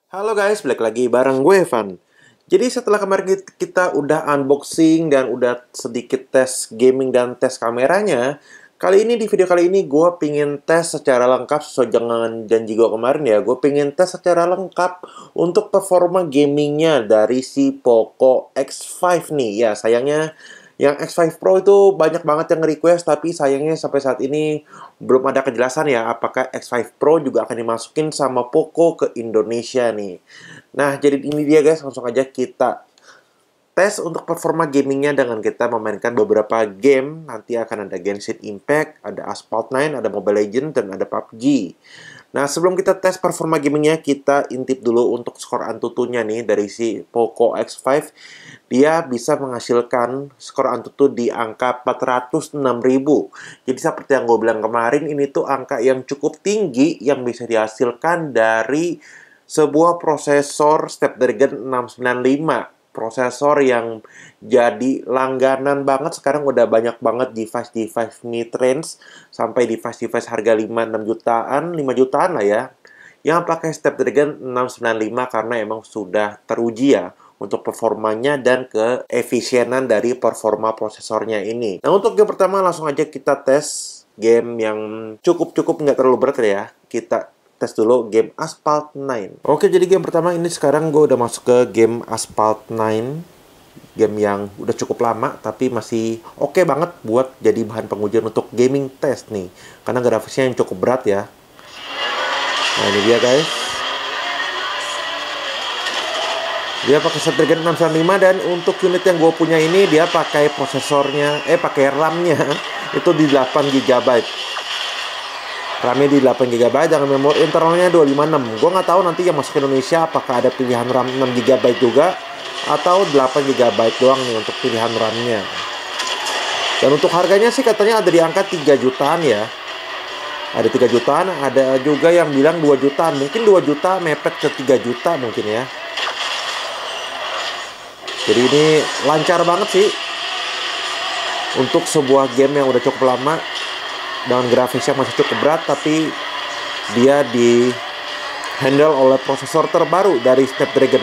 Halo guys, balik lagi bareng gue Evan. Jadi setelah kemarin kita udah unboxing dan udah sedikit tes gaming dan tes kameranya, kali ini di video kali ini gue pingin tes secara lengkap sesuai dengan janji gue kemarin ya. Gue pingin tes secara lengkap untuk performa gamingnya dari si Poco X5 nih. Ya sayangnya yang X5 Pro itu banyak banget yang request, tapi sayangnya sampai saat ini belum ada kejelasan ya apakah X5 Pro juga akan dimasukin sama Poco ke Indonesia nih. Nah, jadi ini dia guys, langsung aja kita tes untuk performa gamingnya dengan kita memainkan beberapa game. Nanti akan ada Genshin Impact, ada Asphalt 9, ada Mobile Legends, dan ada PUBG. Nah, sebelum kita tes performa gamingnya, kita intip dulu untuk skor Antutunya nih dari si Poco X5. Dia bisa menghasilkan skor Antutu di angka 406.000. Jadi seperti yang gue bilang kemarin, ini tuh angka yang cukup tinggi yang bisa dihasilkan dari sebuah prosesor Snapdragon 695. Prosesor yang jadi langganan banget. Sekarang udah banyak banget device-device mid-range sampai device-device harga 5-6 jutaan, 5 jutaan lah ya, yang pakai Snapdragon 695 karena emang sudah teruji ya untuk performanya dan keefisienan dari performa prosesornya ini. Nah, untuk game pertama langsung aja kita tes game yang cukup nggak terlalu berat ya. Kita tes dulu game Asphalt 9. Oke, jadi game pertama ini sekarang gue udah masuk ke game Asphalt 9. Game yang udah cukup lama tapi masih oke banget buat jadi bahan pengujian untuk gaming test nih. Karena grafisnya yang cukup berat ya. Nah, ini dia guys. Dia pakai Snapdragon 695 dan untuk unit yang gue punya ini dia pakai prosesornya, pakai RAM-nya itu di 8 GB. RAM-nya di 8 GB dengan memori internalnya 256. Gue nggak tahu nanti yang masuk ke Indonesia apakah ada pilihan RAM 6 GB juga atau 8 GB doang nih untuk pilihan RAM-nya. Dan untuk harganya sih katanya ada di angka 3 jutaan ya. Ada 3 jutaan, ada juga yang bilang 2 jutaan. Mungkin 2 juta mepet ke 3 juta mungkin ya. Jadi ini lancar banget sih untuk sebuah game yang udah cukup lama. Dan grafisnya masih cukup berat, tapi dia di handle oleh prosesor terbaru dari Snapdragon.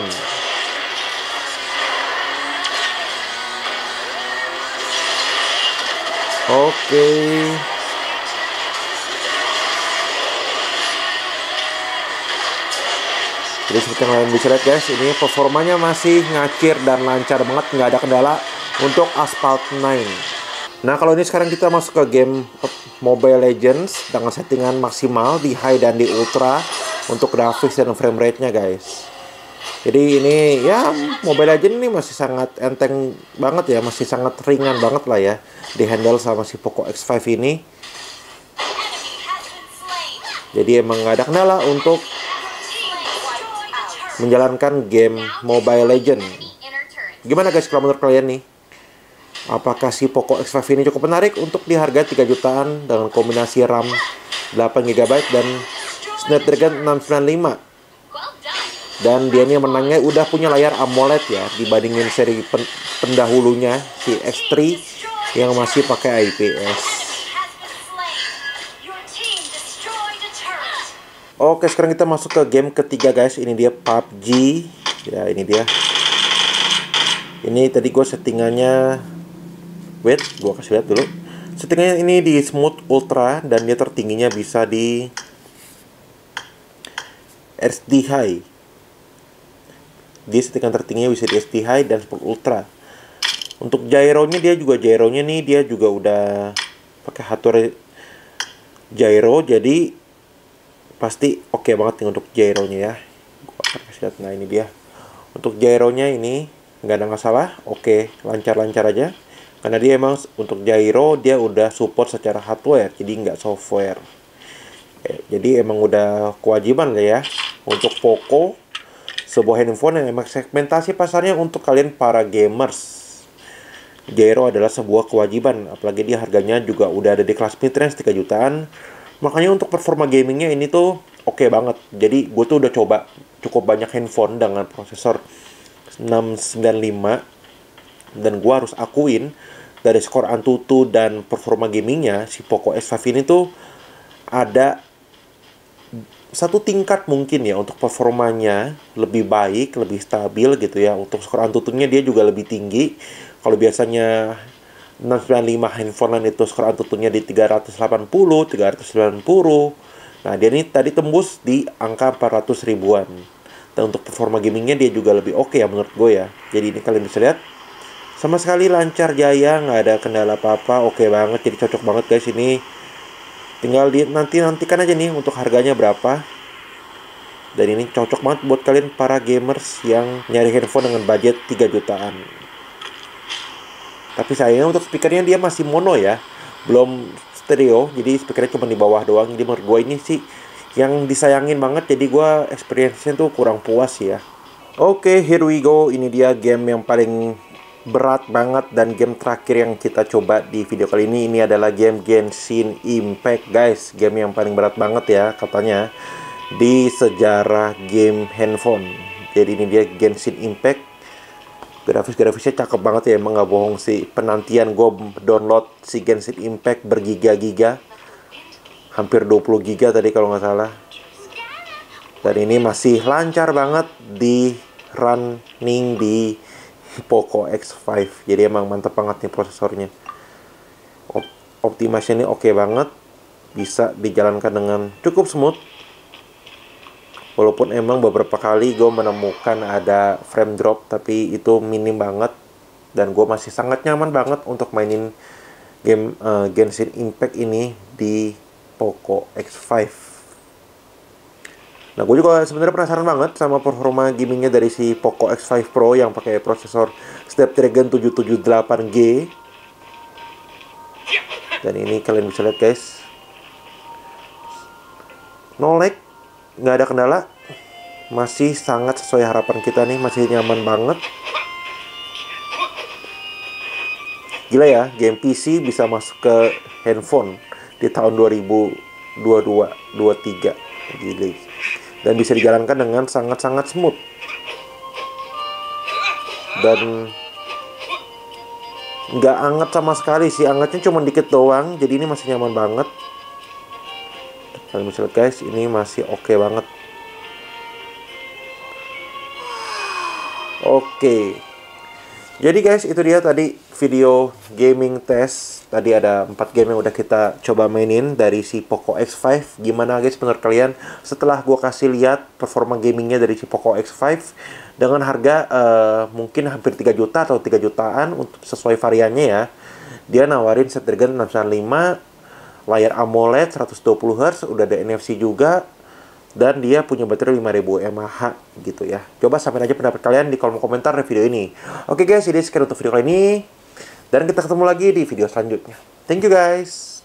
Oke. Jadi seperti yang kalian bisa lihat guys, ini performanya masih ngacir dan lancar banget, nggak ada kendala untuk Asphalt 9. Nah, kalau ini sekarang kita masuk ke game Mobile Legends dengan settingan maksimal di high dan di ultra untuk grafis dan frame rate-nya guys. Jadi ini ya Mobile Legends ini masih sangat enteng banget ya, masih sangat ringan banget lah ya di handle sama si Poco X5 ini. Jadi emang nggak ada kendala untuk menjalankan game Mobile Legends. Gimana guys kalau menurut kalian nih? Apakah si Poco X5 ini cukup menarik untuk di harga 3 jutaan dengan kombinasi RAM 8 GB dan Snapdragon 695? Dan dia ini menangnya udah punya layar AMOLED ya dibandingin seri pendahulunya si X3 yang masih pakai IPS. Oke, sekarang kita masuk ke game ketiga guys. Ini dia PUBG. Ya, ini dia. Ini tadi gue settingannya, wait, gue kasih lihat dulu. Settingannya ini di smooth ultra dan dia tertingginya bisa di SD high. Dia settingan tertingginya bisa di SD high dan smooth ultra. Untuk gyronya dia juga udah pakai hardware gyro, jadi pasti oke banget nih untuk gyronya ya. Gue akan kasih lihat. Nah, ini dia. Untuk gyronya ini nggak ada masalah, oke, lancar-lancar aja. Karena dia emang untuk gyro dia udah support secara hardware, jadi nggak software. Jadi emang udah kewajiban lah ya untuk Poco, sebuah handphone yang emang segmentasi pasarnya untuk kalian para gamers. Gyro adalah sebuah kewajiban, apalagi dia harganya juga udah ada di kelas mid-range 3 jutaan. Makanya untuk performa gamingnya ini tuh oke banget. Jadi gue tuh udah coba cukup banyak handphone dengan prosesor 695. Dan gue harus akuin dari skor Antutu dan performa gamingnya si Poco X5 ini tuh ada satu tingkat mungkin ya untuk performanya lebih baik, lebih stabil gitu ya. Untuk skor Antutunya dia juga lebih tinggi. Kalau biasanya 695 handphone lain itu skor Antutunya di 380, 390. Nah, dia ini tadi tembus di angka 400 ribuan. Dan untuk performa gamingnya dia juga lebih oke ya menurut gue ya. Jadi ini kalian bisa lihat sama sekali lancar jaya, nggak ada kendala apa-apa, oke banget. Jadi cocok banget guys ini. Tinggal nantikan aja nih untuk harganya berapa. Dan ini cocok banget buat kalian para gamers yang nyari handphone dengan budget 3 jutaan. Tapi sayangnya untuk speakernya dia masih mono ya, belum stereo. Jadi speakernya cuma di bawah doang. Jadi menurut gue ini sih yang disayangin banget. Jadi gue experience-nya tuh kurang puas ya. Oke, here we go. Ini dia game yang paling berat banget dan game terakhir yang kita coba di video kali ini. Ini adalah game Genshin Impact guys. Game yang paling berat banget ya katanya di sejarah game handphone. Jadi ini dia Genshin Impact. Grafisnya cakep banget ya, emang nggak bohong sih. Penantian gue download si Genshin Impact bergiga-giga, hampir 20 giga tadi kalau nggak salah. Dan ini masih lancar banget di running di Poco X5. Jadi emang mantep banget nih prosesornya. Optimasinya ini oke banget, bisa dijalankan dengan cukup smooth. Walaupun emang beberapa kali gue menemukan ada frame drop, tapi itu minim banget. Dan gue masih sangat nyaman banget untuk mainin game Genshin Impact ini di Poco X5. Nah, gue juga sebenarnya penasaran banget sama performa gamingnya dari si Poco X5 Pro yang pakai prosesor Snapdragon 778G. Dan ini kalian bisa lihat guys, no lag, nggak ada kendala, masih sangat sesuai harapan kita nih, masih nyaman banget. Gila ya, game PC bisa masuk ke handphone di tahun 2022-23. Gila. Dan bisa dijalankan dengan sangat-sangat smooth. Dan nggak anget sama sekali sih, angetnya cuma dikit doang. Jadi ini masih nyaman banget. Kalian bisa lihat guys, ini masih oke banget. Oke. Jadi guys, itu dia tadi video gaming test. Tadi ada 4 game yang udah kita coba mainin dari si Poco X5. Gimana guys menurut kalian setelah gue kasih lihat performa gamingnya dari si Poco X5 dengan harga mungkin hampir 3 juta atau 3 jutaan untuk sesuai variannya ya. Dia nawarin Snapdragon 695, layar AMOLED 120Hz, udah ada NFC juga. Dan dia punya baterai 5000 mAh gitu ya. Coba sampein aja pendapat kalian di kolom komentar di video ini. Oke guys, jadi sekian untuk video kali ini. Dan kita ketemu lagi di video selanjutnya. Thank you guys.